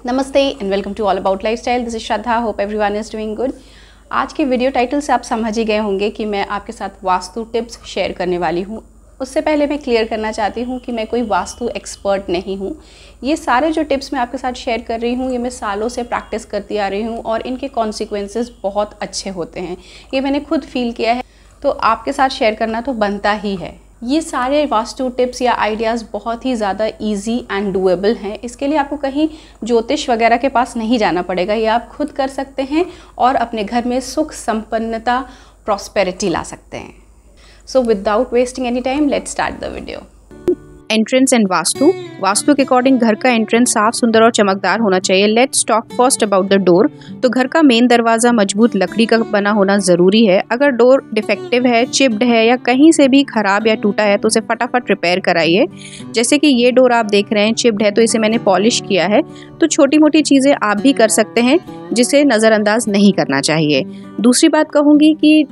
नमस्ते and welcome to all about lifestyle. This is Shraddha. Hope everyone is doing good. आज के video title से आप समझ ही गए होंगे कि मैं आपके साथ वास्तु टिप्स शेयर करने वाली हूँ। उससे पहले मैं क्लियर करना चाहती हूँ कि मैं कोई वास्तु एक्सपर्ट नहीं हूँ। ये सारे जो टिप्स मैं आपके साथ शेयर कर रही हूँ ये मैं सालों से प्रैक्टिस करती आ रही हूँ और इनके कॉन्सिक्वेंसेस बहुत अच्छे होते हैं। ये मैंने खुद फील किया है, तो आपके साथ शेयर करना तो बनता ही है। ये सारे वास्तु टिप्स या आइडियाज़ बहुत ही ज़्यादा इजी एंड डूएबल हैं। इसके लिए आपको कहीं ज्योतिष वगैरह के पास नहीं जाना पड़ेगा। ये आप खुद कर सकते हैं और अपने घर में सुख संपन्नता प्रॉस्पेरिटी ला सकते हैं। So without wasting any time let's start the video. Entrance and vastu के अकॉर्डिंग घर का एंट्रेंस साफ, सुंदर और चमकदार होना चाहिए। Let's talk first about the door. तो घर का मेन दरवाजा मजबूत लकड़ी का बना होना ज़रूरी है। अगर डोर डिफेक्टिव है, चिप्ड है या कहीं से भी खराब या टूटा है तो उसे फटाफट रिपेयर कराइए। जैसे कि ये डोर आप देख रहे हैं चिप्ड है तो इसे मैंने पॉलिश किया है। तो छोटी मोटी चीज़ें आप भी कर सकते हैं जिसे नज़रअंदाज नहीं करना चाहिए। दूसरी बात कहूँगी कि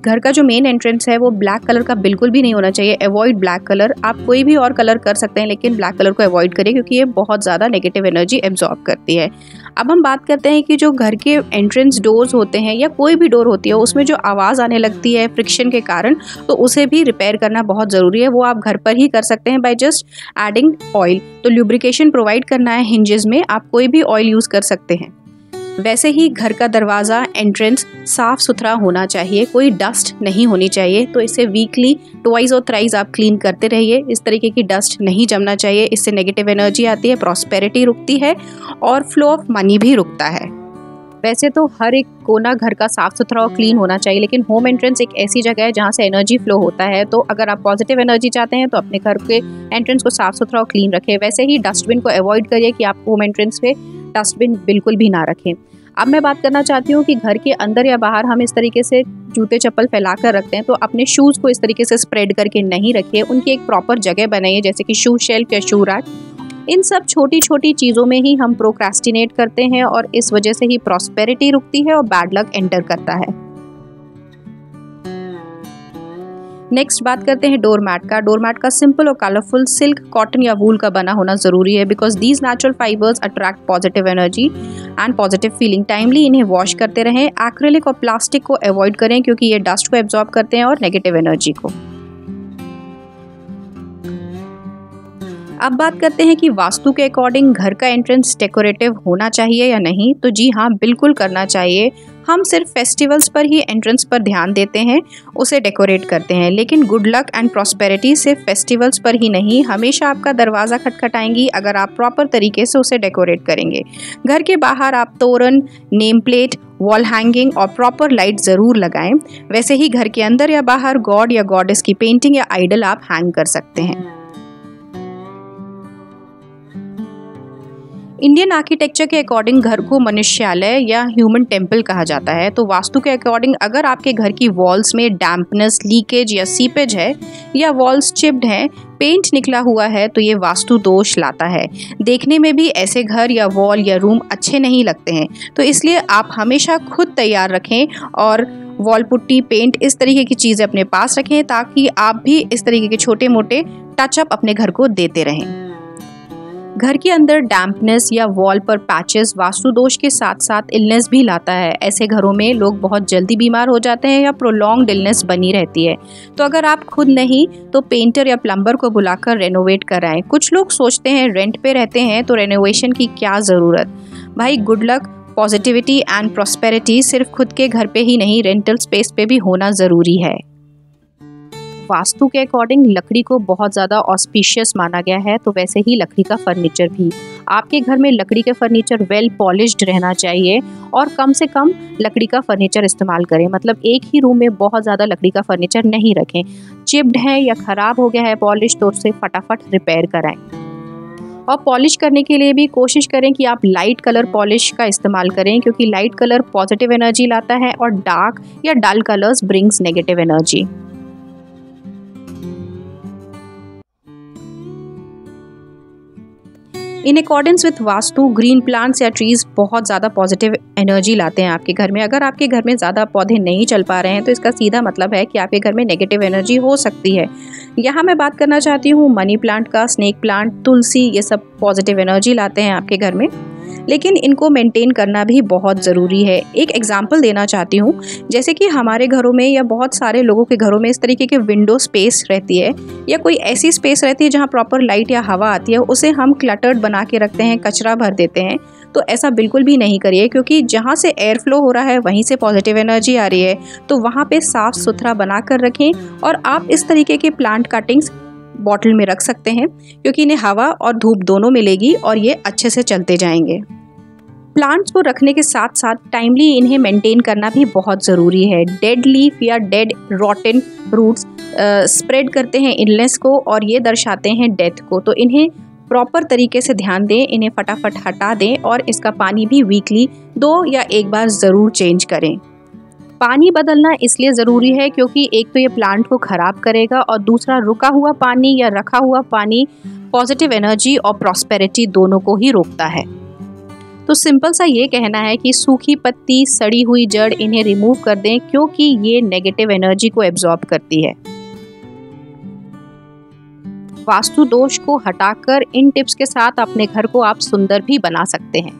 घर का जो मेन एंट्रेंस है वो ब्लैक कलर का बिल्कुल भी नहीं होना चाहिए। Avoid black colour. आप कोई भी और कलर कर सकते हैं लेकिन ब्लैक कलर को अवॉइड करिए क्योंकि ये बहुत ज़्यादा नेगेटिव एनर्जी एब्जॉर्ब करती है। अब हम बात करते हैं कि जो घर के एंट्रेंस डोर्स होते हैं या कोई भी डोर होती है उसमें जो आवाज़ आने लगती है फ्रिक्शन के कारण, तो उसे भी रिपेयर करना बहुत ज़रूरी है। वो आप घर पर ही कर सकते हैं बाय जस्ट एडिंग ऑयल। तो ल्यूब्रिकेशन प्रोवाइड करना है हिंजेस में, आप कोई भी ऑयल यूज़ कर सकते हैं। वैसे ही घर का दरवाज़ा एंट्रेंस साफ़ सुथरा होना चाहिए, कोई डस्ट नहीं होनी चाहिए। तो इसे वीकली ट्वाइस और थ्राइस आप क्लीन करते रहिए। इस तरीके की डस्ट नहीं जमना चाहिए, इससे नेगेटिव एनर्जी आती है, प्रॉस्पेरिटी रुकती है और फ्लो ऑफ मनी भी रुकता है। वैसे तो हर एक कोना घर का साफ़ सुथरा और क्लीन होना चाहिए, लेकिन होम एंट्रेंस एक ऐसी जगह है जहाँ से एनर्जी फ्लो होता है। तो अगर आप पॉजिटिव एनर्जी चाहते हैं तो अपने घर के एंट्रेंस को साफ़ सुथरा और क्लीन रखें। वैसे ही डस्टबिन को अवॉइड करिए कि आप होम एंट्रेंस पे डस्टबिन बिल्कुल भी ना रखें। अब मैं बात करना चाहती हूँ कि घर के अंदर या बाहर हम इस तरीके से जूते चप्पल फैला कर रखते हैं, तो अपने शूज़ को इस तरीके से स्प्रेड करके नहीं रखिए। उनकी एक प्रॉपर जगह बनाइए, जैसे कि शू शेल्फ या शू रैक। इन सब छोटी छोटी चीज़ों में ही हम प्रोक्रेस्टिनेट करते हैं और इस वजह से ही प्रॉस्पेरिटी रुकती है और बैड लक एंटर करता है। नेक्स्ट बात करते हैं डोरमैट का। डोरमैट का सिंपल और कलरफुल सिल्क, कॉटन या वूल का बना होना ज़रूरी है because these natural fibres attract positive energy and positive feeling. Timely इन्हें वॉश करते रहें। एक्रिलिक और प्लास्टिक को अवॉइड करें क्योंकि ये डस्ट को एब्जॉर्ब करते हैं और नेगेटिव एनर्जी को। अब बात करते हैं कि वास्तु के अकॉर्डिंग घर का एंट्रेंस डेकोरेटिव होना चाहिए या नहीं। तो जी हाँ, बिल्कुल करना चाहिए। हम सिर्फ फेस्टिवल्स पर ही एंट्रेंस पर ध्यान देते हैं, उसे डेकोरेट करते हैं, लेकिन गुड लक एंड प्रॉस्पेरिटी सिर्फ फेस्टिवल्स पर ही नहीं, हमेशा आपका दरवाज़ा खटखटाएंगी अगर आप प्रॉपर तरीके से उसे डेकोरेट करेंगे। घर के बाहर आप तोरण, नेम प्लेट, वॉल हैंगिंग और प्रॉपर लाइट ज़रूर लगाएं। वैसे ही घर के अंदर या बाहर गॉड या गॉडेस की पेंटिंग या आइडल आप हैंग कर सकते हैं। इंडियन आर्किटेक्चर के अकॉर्डिंग घर को मनुष्यालय या ह्यूमन टेम्पल कहा जाता है। तो वास्तु के अकॉर्डिंग अगर आपके घर की वॉल्स में डैम्पनेस, लीकेज या सीपेज है या वॉल्स चिप्ड हैं, पेंट निकला हुआ है, तो ये वास्तु दोष लाता है। देखने में भी ऐसे घर या वॉल या रूम अच्छे नहीं लगते हैं। तो इसलिए आप हमेशा खुद तैयार रखें और वॉल पुट्टी, पेंट, इस तरीके की चीज़ें अपने पास रखें ताकि आप भी इस तरीके के छोटे मोटे टचअप अपने घर को देते रहें। घर के अंदर डैम्पनेस या वॉल पर पैचेस वास्तु दोष के साथ साथ इलनेस भी लाता है। ऐसे घरों में लोग बहुत जल्दी बीमार हो जाते हैं या प्रोलॉन्ग्ड इलनेस बनी रहती है। तो अगर आप खुद नहीं तो पेंटर या प्लम्बर को बुलाकर रेनोवेट कराएं। कुछ लोग सोचते हैं रेंट पे रहते हैं तो रेनोवेशन की क्या ज़रूरत। भाई, good luck, positivity and prosperity सिर्फ खुद के घर पे ही नहीं, रेंटल स्पेस पे भी होना ज़रूरी है। वास्तु के अकॉर्डिंग लकड़ी को बहुत ज़्यादा ऑस्पिशियस माना गया है, तो वैसे ही लकड़ी का फर्नीचर भी। आपके घर में लकड़ी के फर्नीचर वेल पॉलिश्ड रहना चाहिए और कम से कम लकड़ी का फर्नीचर इस्तेमाल करें। मतलब एक ही रूम में बहुत ज़्यादा लकड़ी का फर्नीचर नहीं रखें। चिप्ड है या ख़राब हो गया है पॉलिश तो उसे फटाफट रिपेयर कराएं। और पॉलिश करने के लिए भी कोशिश करें कि आप लाइट कलर पॉलिश का इस्तेमाल करें क्योंकि लाइट कलर पॉजिटिव एनर्जी लाता है और डार्क या dull colours brings negative energy. In accordance with vastu, green plants या ट्रीज बहुत ज़्यादा पॉजिटिव एनर्जी लाते हैं आपके घर में। अगर आपके घर में ज़्यादा पौधे नहीं चल पा रहे हैं तो इसका सीधा मतलब है कि आपके घर में नेगेटिव एनर्जी हो सकती है। यहाँ मैं बात करना चाहती हूँ मनी प्लांट का, स्नेक प्लांट, तुलसी, ये सब पॉजिटिव एनर्जी लाते हैं आपके घर में। लेकिन इनको मेंटेन करना भी बहुत ज़रूरी है। एक एग्जांपल देना चाहती हूँ, जैसे कि हमारे घरों में या बहुत सारे लोगों के घरों में इस तरीके के विंडो स्पेस रहती है या कोई ऐसी स्पेस रहती है जहाँ प्रॉपर लाइट या हवा आती है, उसे हम क्लटर्ड बना के रखते हैं, कचरा भर देते हैं। तो ऐसा बिल्कुल भी नहीं करिए, क्योंकि जहाँ से एयर फ्लो हो रहा है वहीं से पॉजिटिव एनर्जी आ रही है। तो वहाँ पे साफ़ सुथरा बना कर रखें। और आप इस तरीके के प्लांट कटिंग्स बॉटल में रख सकते हैं, क्योंकि इन्हें हवा और धूप दोनों मिलेगी और ये अच्छे से चलते जाएंगे। प्लांट्स को रखने के साथ साथ टाइमली इन्हें मेंटेन करना भी बहुत ज़रूरी है। डेड लीफ या डेड रॉटन रूट्स स्प्रेड करते हैं इलनेस को और ये दर्शाते हैं डेथ को। तो इन्हें प्रॉपर तरीके से ध्यान दें, इन्हें फटाफट हटा दें और इसका पानी भी वीकली 2 या 1 बार ज़रूर चेंज करें। पानी बदलना इसलिए ज़रूरी है क्योंकि एक तो ये प्लांट को ख़राब करेगा और दूसरा रुका हुआ पानी या रखा हुआ पानी पॉजिटिव एनर्जी और प्रॉस्पेरिटी दोनों को ही रोकता है। तो सिंपल सा ये कहना है कि सूखी पत्ती, सड़ी हुई जड़, इन्हें रिमूव कर दें, क्योंकि ये नेगेटिव एनर्जी को एब्जॉर्ब करती है। वास्तु दोष को हटाकर इन टिप्स के साथ अपने घर को आप सुंदर भी बना सकते हैं।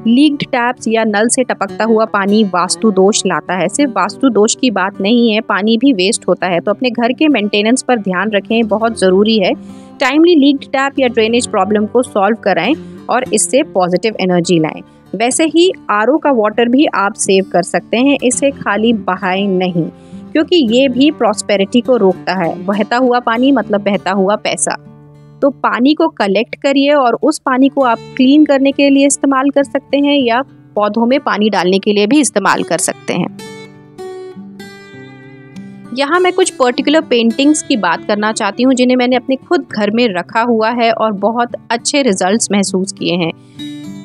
लीक्ड टैप्स या नल से टपकता हुआ पानी वास्तु दोष लाता है। सिर्फ वास्तु दोष की बात नहीं है, पानी भी वेस्ट होता है। तो अपने घर के मेंटेनेंस पर ध्यान रखें, बहुत ज़रूरी है। टाइमली लीक्ड टैप या ड्रेनेज प्रॉब्लम को सॉल्व कराएं और इससे पॉजिटिव एनर्जी लाएं। वैसे ही आरओ का वाटर भी आप सेव कर सकते हैं, इसे खाली बहाएं नहीं, क्योंकि ये भी प्रॉस्पेरिटी को रोकता है। बहता हुआ पानी मतलब बहता हुआ पैसा। तो पानी को कलेक्ट करिए और उस पानी को आप क्लीन करने के लिए इस्तेमाल कर सकते हैं या पौधों में पानी डालने के लिए भी इस्तेमाल कर सकते हैं। यहाँ मैं कुछ पर्टिकुलर पेंटिंग्स की बात करना चाहती हूँ जिन्हें मैंने अपने खुद घर में रखा हुआ है और बहुत अच्छे रिजल्ट्स महसूस किए हैं।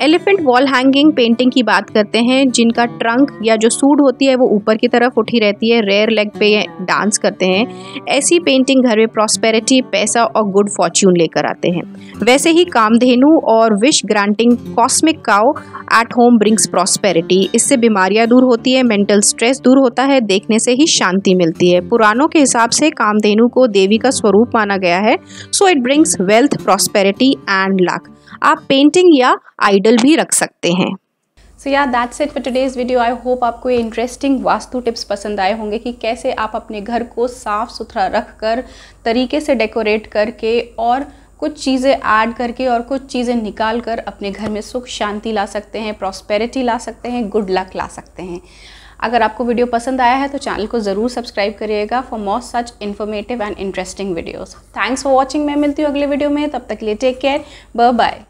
एलिफेंट वॉल हैंगिंग पेंटिंग की बात करते हैं, जिनका ट्रंक या जो सूंड होती है वो ऊपर की तरफ उठी रहती है, रेयर लेग पे डांस करते हैं। ऐसी पेंटिंग घर में प्रॉस्पेरिटी, पैसा और गुड फॉर्च्यून लेकर आते हैं। वैसे ही कामधेनु और wish granting cosmic cow at home brings prosperity. इससे बीमारियां दूर होती है, मेंटल स्ट्रेस दूर होता है, देखने से ही शांति मिलती है। पुराणों के हिसाब से कामधेनु को देवी का स्वरूप माना गया है। So it brings wealth, prosperity and luck. आप पेंटिंग या आइडल भी रख सकते हैं। सो या that's it for today's video. I hope आपको ये इंटरेस्टिंग वास्तु टिप्स पसंद आए होंगे कि कैसे आप अपने घर को साफ़ सुथरा रख कर, तरीके से डेकोरेट करके और कुछ चीज़ें ऐड करके और कुछ चीज़ें निकाल कर अपने घर में सुख शांति ला सकते हैं, प्रॉस्पेरिटी ला सकते हैं, गुड लक ला सकते हैं। अगर आपको वीडियो पसंद आया है तो चैनल को ज़रूर सब्सक्राइब करिएगा for more such informative and interesting videos. Thanks for watching. मैं मिलती हूँ अगले वीडियो में, तब तक के लिए टेक केयर, बाय बाय।